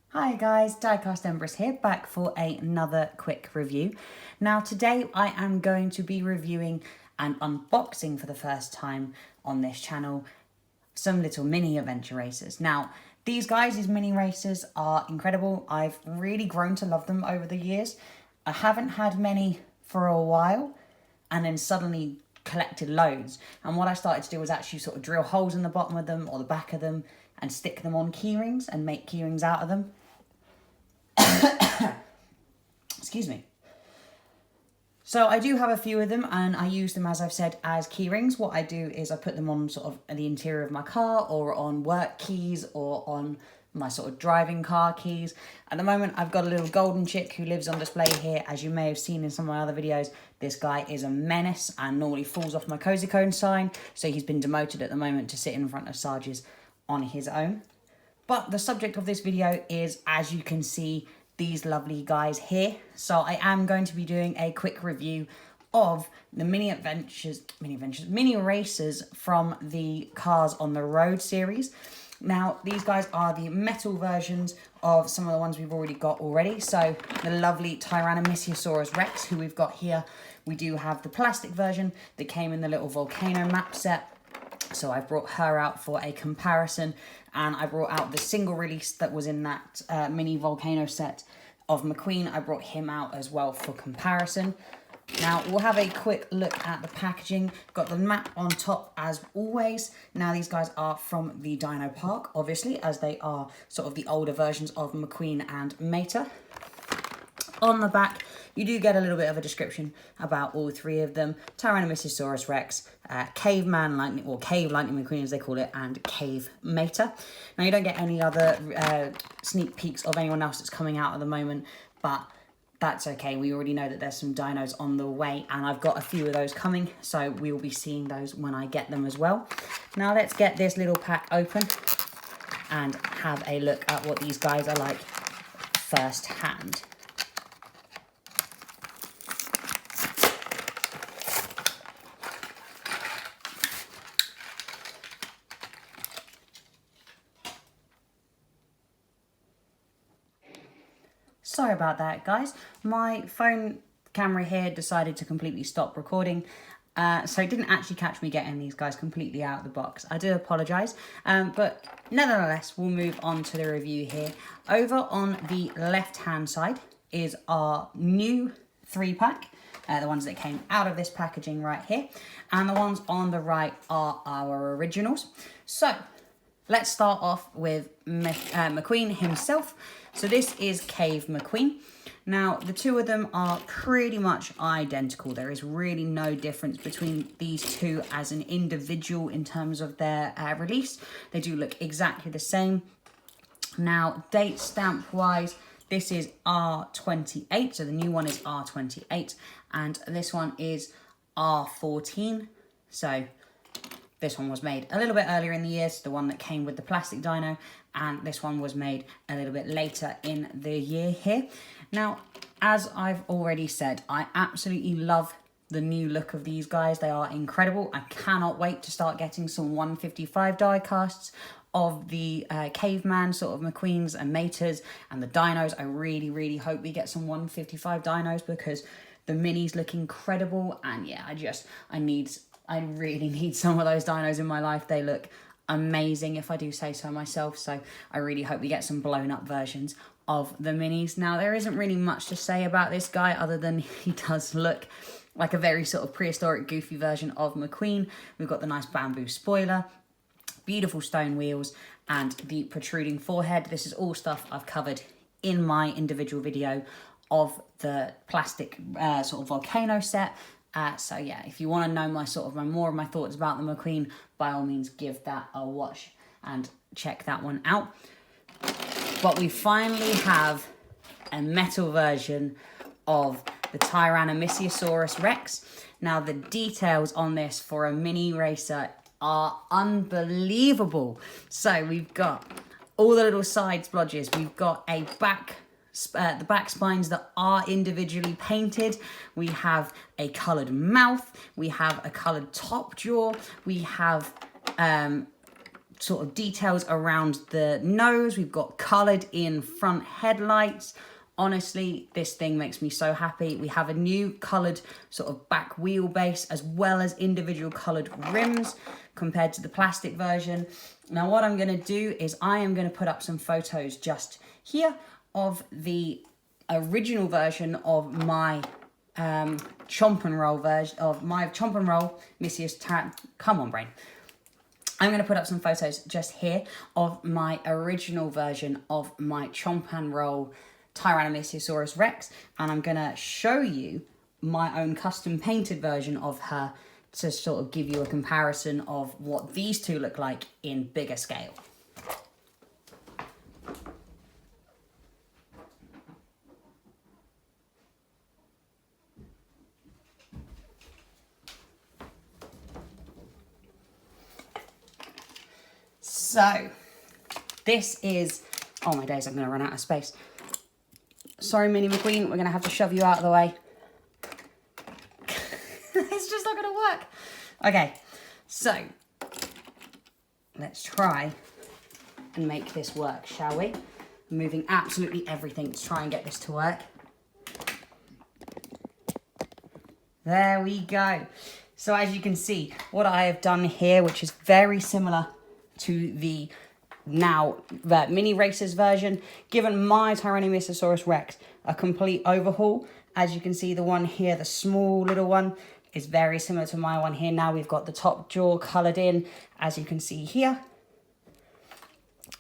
Hi guys, Diecast Empress here, back for another quick review. Now today I am going to be reviewing and unboxing for the first time on this channel some little mini adventure racers. Now these mini racers are incredible. I've really grown to love them over the years. I haven't had many for a while and then suddenly collected loads, and what I started to do was actually sort of drill holes in the bottom of them or the back of them and stick them on keyrings and make keyrings out of them. Excuse me. So I do have a few of them and I use them, as I've said, as keyrings. What I do is I put them on sort of the interior of my car or on work keys or on my sort of driving car keys. At the moment I've got a little golden chick who lives on display here. As you may have seen in some of my other videos, this guy is a menace and normally falls off my cozy cone sign, so he's been demoted at the moment to sit in front of Sarge's on his own. But the subject of this video is, as you can see, these lovely guys here. So I am going to be doing a quick review of the mini racers from the Cars on the Road series. Now, these guys are the metal versions of some of the ones we've already got already. So the lovely Tyrannosaurus Rex, who we've got here. We do have the plastic version that came in the little volcano map set. So I brought her out for a comparison, and I brought out the single release that was in that mini volcano set of McQueen. I brought him out as well for comparison. Now we'll have a quick look at the packaging. Got the map on top as always. Now these guys are from the Dino Park, obviously, as they are sort of the older versions of McQueen and Mater. On the back, you do get a little bit of a description about all three of them. Tyrannosaurus Rex, Caveman Lightning, or Cave Lightning McQueen as they call it, and Cave Mater. Now you don't get any other sneak peeks of anyone else that's coming out at the moment, but that's okay. We already know that there's some dinos on the way, and I've got a few of those coming, so we will be seeing those when I get them as well. Now let's get this little pack open and have a look at what these guys are like firsthand. Sorry about that, guys. My phone camera here decided to completely stop recording, so it didn't actually catch me getting these guys completely out of the box. I do apologise, but nevertheless, we'll move on to the review here. Over on the left-hand side is our new 3-pack, the ones that came out of this packaging right here, and the ones on the right are our originals. So let's start off with McQueen himself. So this is Cave McQueen. Now, the two of them are pretty much identical. There is really no difference between these two as an individual in terms of their release. They do look exactly the same. Now, date stamp wise, this is R28. So the new one is R28 and this one is R14. So this one was made a little bit earlier in the year, so the one that came with the plastic dino, and this one was made a little bit later in the year here. Now, as I've already said, I absolutely love the new look of these guys. They are incredible. I cannot wait to start getting some 155 die casts of the caveman sort of McQueens and Maters and the dinos. I really, really hope we get some 155 dinos because the minis look incredible, and yeah, I really need some of those dinos in my life. They look amazing, if I do say so myself. So I really hope we get some blown up versions of the minis. Now, there isn't really much to say about this guy other than he does look like a very sort of prehistoric, goofy version of McQueen. We've got the nice bamboo spoiler, beautiful stone wheels, and the protruding forehead. This is all stuff I've covered in my individual video of the plastic sort of volcano set. So yeah, if you want to know more of my thoughts about the McQueen, by all means give that a watch and check that one out. But we finally have a metal version of the Tyrannosaurus Rex. Now the details on this for a mini racer are unbelievable. So we've got all the little side splodges. We've got a the back spines that are individually painted. We have a coloured mouth. We have a coloured top jaw. We have sort of details around the nose. We've got coloured in front headlights. Honestly, this thing makes me so happy. We have a new coloured sort of back wheelbase as well as individual coloured rims compared to the plastic version. Now what I'm going to do is I am going to put up some photos just here of the original version of my chomp and roll version of my chomp and roll Messias come on brain. I'm going to put up some photos just here of my original version of my chomp and roll Tyrannosaurus Rex, and I'm going to show you my own custom painted version of her to sort of give you a comparison of what these two look like in bigger scale. So this is, oh my days, I'm going to run out of space. Sorry, Minnie McQueen, we're going to have to shove you out of the way. It's just not going to work. Okay, so let's try and make this work, shall we? I'm moving absolutely everything to try and get this to work. There we go. So as you can see, what I have done here, which is very similar to the Mini Racers version, given my Tyrannosaurus Rex a complete overhaul. As you can see, the one here, the small little one, is very similar to my one here. Now we've got the top jaw coloured in, as you can see here.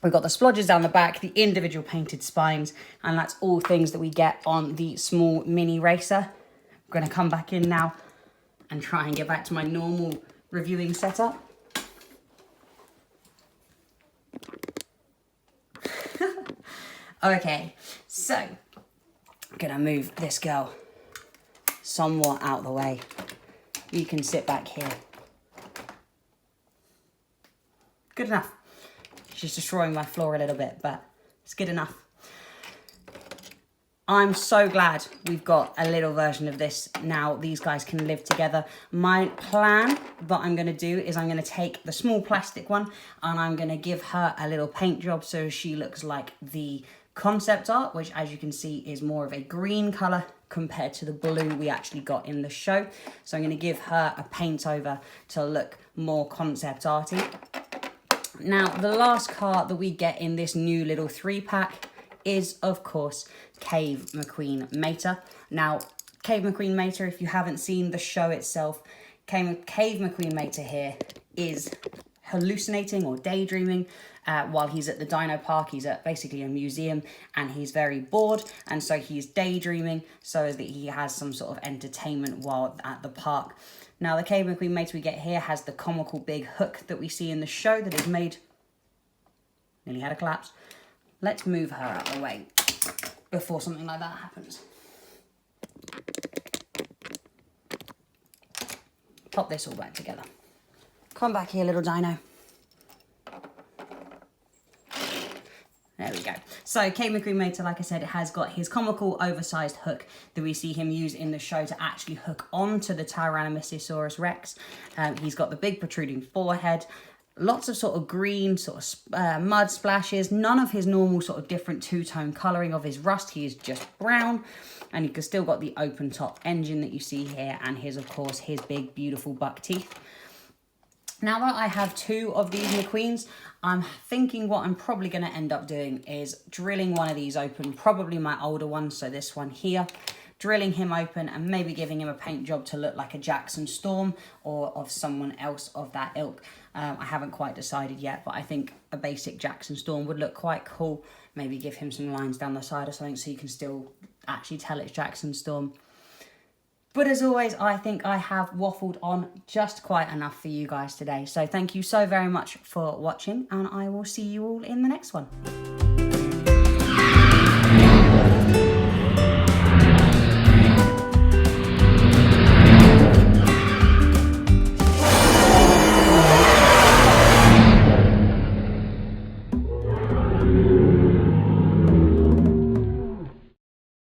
We've got the splodges down the back, the individual painted spines, and that's all things that we get on the small Mini Racer. I'm going to come back in now and try and get back to my normal reviewing setup. Okay, so I'm gonna move this girl somewhat out of the way. You can sit back here. Good enough. She's destroying my floor a little bit, but it's good enough. I'm so glad we've got a little version of this now. These guys can live together. My plan that I'm going to do is I'm going to take the small plastic one and I'm going to give her a little paint job so she looks like the concept art, which as you can see is more of a green colour compared to the blue we actually got in the show. So I'm going to give her a paint over to look more concept arty. Now the last card that we get in this new little 3-pack is of course Cave McQueen Mater. Now Cave McQueen Mater, if you haven't seen the show itself, Cave McQueen Mater here is hallucinating or daydreaming while he's at the dino park. He's at basically a museum and he's very bored, and so he's daydreaming so that he has some sort of entertainment while at the park. Now the Cave McQueen Mater we get here has the comical big hook that we see in the show that is made, nearly had a collapse. Let's move her out of the way before something like that happens. Pop this all back together. Come back here, little dino. There we go. So Cave McQueen Mater, like I said, it has got his comical oversized hook that we see him use in the show to actually hook onto the Tyrannosaurus Rex. He's got the big protruding forehead, lots of sort of green sort of mud splashes, none of his normal sort of different two-tone colouring of his rust. He is just brown, and you can still got the open top engine that you see here, and his, of course, his big beautiful buck teeth. Now that I have two of these McQueens, I'm thinking what I'm probably going to end up doing is drilling one of these open, probably my older one, so this one here, drilling him open and maybe giving him a paint job to look like a Jackson Storm or of someone else of that ilk. I haven't quite decided yet, but I think a basic Jackson Storm would look quite cool. Maybe give him some lines down the side or something so you can still actually tell it's Jackson Storm. But as always, I think I have waffled on just quite enough for you guys today. So thank you so very much for watching, and I will see you all in the next one.